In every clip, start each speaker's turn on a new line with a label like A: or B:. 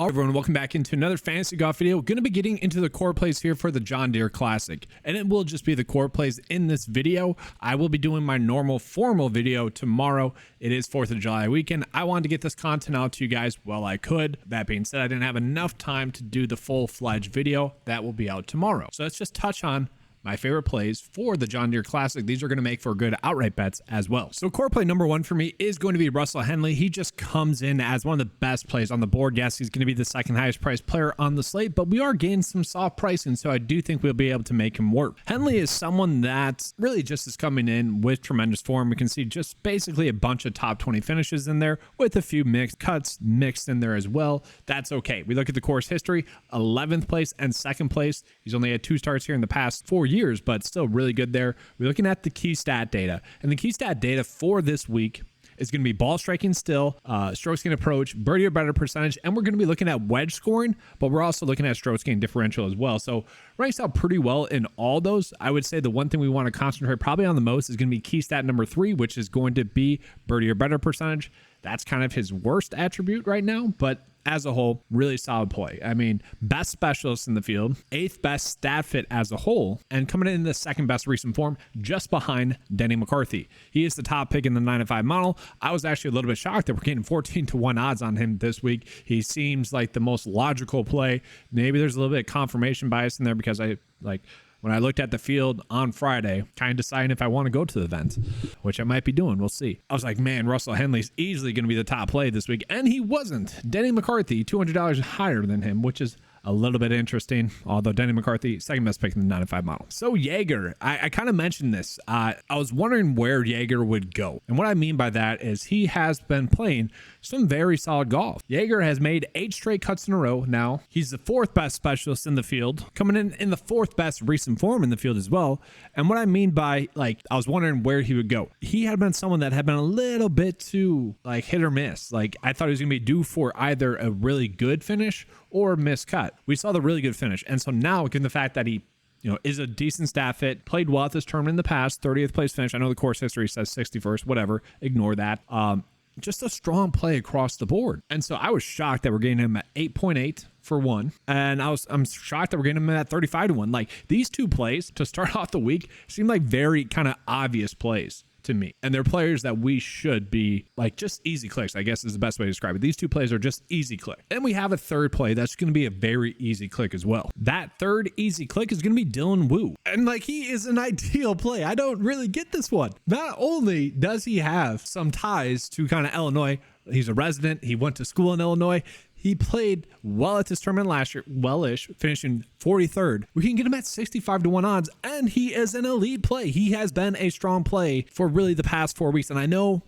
A: All right, everyone, welcome back into another fantasy golf video. We're going to be getting into the core plays here for the John Deere Classic, and it will just be the core plays in this video. I will be doing my normal formal video tomorrow. It is 4th of July weekend. I wanted to get this content out to you guys while I could. That being said, I didn't have enough time to do the full-fledged video. That will be out tomorrow. So let's just touch on my favorite plays for the John Deere Classic. These are going to make for good outright bets as well. So core play number one for me is going to be Russell Henley. He just comes in as one of the best plays on the board. Yes, he's going to be the second highest priced player on the slate, but we are getting some soft pricing, so I do think we'll be able to make him work. Henley is someone that really just is coming in with tremendous form. We can see just basically a bunch of top 20 finishes in there with a few mixed cuts mixed in there as well. That's okay. We look at the course history, 11th place and 2nd place. He's only had 2 starts here in the past 4 years, but still really good there. We're looking at the key stat data, and the key stat data for this week is going to be ball striking still, strokes gain approach, birdie or better percentage, and we're going to be looking at wedge scoring, but we're also looking at strokes gain differential as well. So ranks out pretty well in all those. I would say the one thing we want to concentrate probably on the most is going to be key stat number 3, which is going to be birdie or better percentage. That's kind of his worst attribute right now, but as a whole, really solid play. I mean, best specialist in the field, 8th best stat fit as a whole, and coming in the 2nd best recent form, just behind Denny McCarthy. He is the top pick in the 9-5 model. I was actually a little bit shocked that we're getting 14-1 odds on him this week. He seems like the most logical play. Maybe there's a little bit of confirmation bias in there because when I looked at the field on Friday, kind of deciding if I want to go to the event, which I might be doing. We'll see. I was like, man, Russell Henley's easily going to be the top play this week. And he wasn't. Denny McCarthy, $200 higher than him, which is a little bit interesting, although Denny McCarthy, 2nd best pick in the 9-5 model. So Jaeger, I kind of mentioned this. I was wondering where Jaeger would go. And what I mean by that is he has been playing some very solid golf. Jaeger has made 8 straight cuts in a row now. He's the 4th best specialist in the field, coming in the 4th best recent form in the field as well. And what I mean by, I was wondering where he would go. He had been someone that had been a little bit too, hit or miss. I thought he was going to be due for either a really good finish or a missed cut. We saw the really good finish. And so now, given the fact that he is a decent stat fit, played well at this tournament in the past, 30th place finish. I know the course history says 61st, whatever, ignore that. Just a strong play across the board. And so I was shocked that we're getting him at 8.8 for one. And I'm shocked that we're getting him at 35-1. These 2 plays to start off the week seem like very kind of obvious plays to me. And they're players that we should be just easy clicks, I guess is the best way to describe it. These 2 plays are just easy click. And we have a 3rd play that's going to be a very easy click as well. That 3rd easy click is going to be Dylan Wu. And he is an ideal play. I don't really get this one. Not only does he have some ties to kind of Illinois, he's a resident, he went to school in Illinois, he played well at this tournament last year, well-ish, finishing 43rd. We can get him at 65-1 odds, and he is an elite play. He has been a strong play for really the past 4 weeks, and I know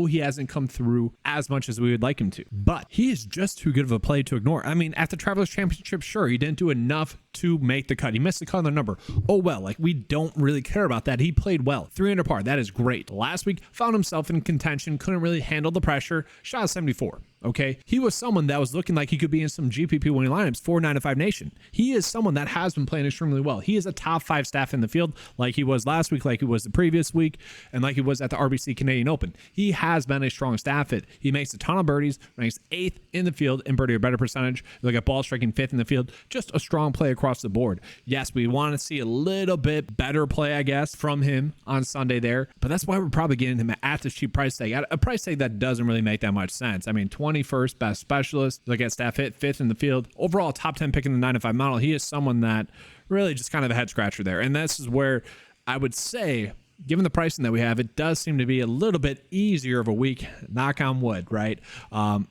A: he hasn't come through as much as we would like him to, but he is just too good of a play to ignore. I mean, at the Travelers Championship, sure, he didn't do enough to make the cut. He missed the cut on the number. Oh, well, we don't really care about that. He played well. 3 under par. That is great. Last week, found himself in contention, couldn't really handle the pressure, shot a 74. Okay, he was someone that was looking like he could be in some GPP winning lineups for 9-5 Nation. He is someone that has been playing extremely well. He is a top 5 staff in the field, like he was last week, like he was the previous week, and like he was at the RBC Canadian Open. He has been a strong staff fit. He makes a ton of birdies, ranks 8th in the field in birdie or better percentage. You look at ball striking 5th in the field. Just a strong play across the board. Yes, we want to see a little bit better play, I guess, from him on Sunday there, but that's why we're probably getting him at this cheap price tag, at a price tag that doesn't really make that much sense. I mean, 21st best specialist. Look at staff hit, 5th in the field. Overall, top 10 pick in the 9-5 model. He is someone that really just kind of a head scratcher there. And this is where I would say, given the pricing that we have, it does seem to be a little bit easier of a week, knock on wood, right?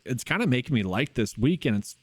A: It's kind of making me like this week, and it's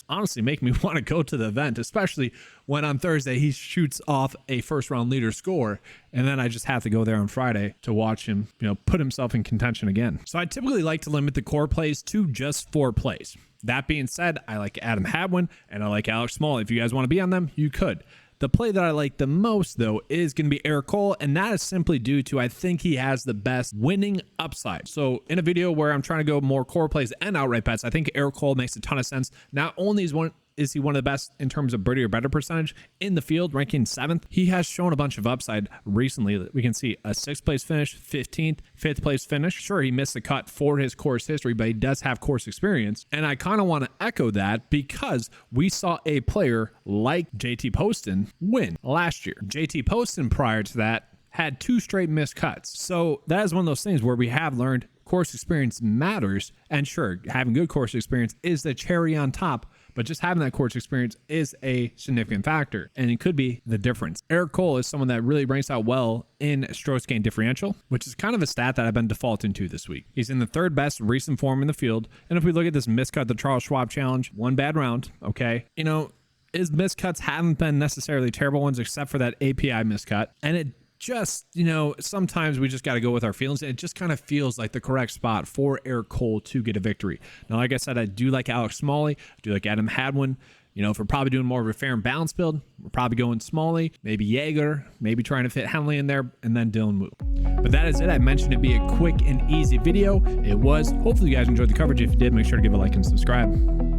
A: honestly making me want to go to the event, especially when on Thursday he shoots off a 1st round leader score, and then I just have to go there on Friday to watch him, put himself in contention again. So I typically like to limit the core plays to just 4 plays. That being said, I like Adam Hadwin and I like Alex Small. If you guys want to be on them, you could. The play that I like the most, though, is going to be Eric Cole, and that is simply due to I think he has the best winning upside. So in a video where I'm trying to go more core plays and outright bets, I think Eric Cole makes a ton of sense. Not only is is he one of the best in terms of birdie or better percentage in the field, ranking 7th? He has shown a bunch of upside recently. That we can see a 6th place finish, 15th, 5th place finish. Sure, he missed the cut for his course history, but he does have course experience. And I kind of want to echo that because we saw a player like JT Poston win last year. JT Poston prior to that had 2 straight missed cuts. So that is one of those things where we have learned course experience matters. And sure, having good course experience is the cherry on top, but just having that course experience is a significant factor, and it could be the difference. Eric Cole is someone that really ranks out well in strokes gained differential, which is kind of a stat that I've been defaulting to this week. He's in the 3rd best recent form in the field. And if we look at this miscut, the Charles Schwab Challenge, 1 bad round, okay? You know, his miscuts haven't been necessarily terrible ones except for that API miscut. And it just, you know, sometimes we just got to go with our feelings. It just kind of feels like the correct spot for Eric Cole to get a victory. Now, like I said, I do like Alex Smalley. I do like Adam Hadwin. You know, if we're probably doing more of a fair and balanced build, we're probably going Smalley, maybe Jaeger, maybe trying to fit Henley in there, and then Dylan Wu. But that is it. I mentioned it'd be a quick and easy video. It was. Hopefully you guys enjoyed the coverage. If you did, make sure to give a like and subscribe.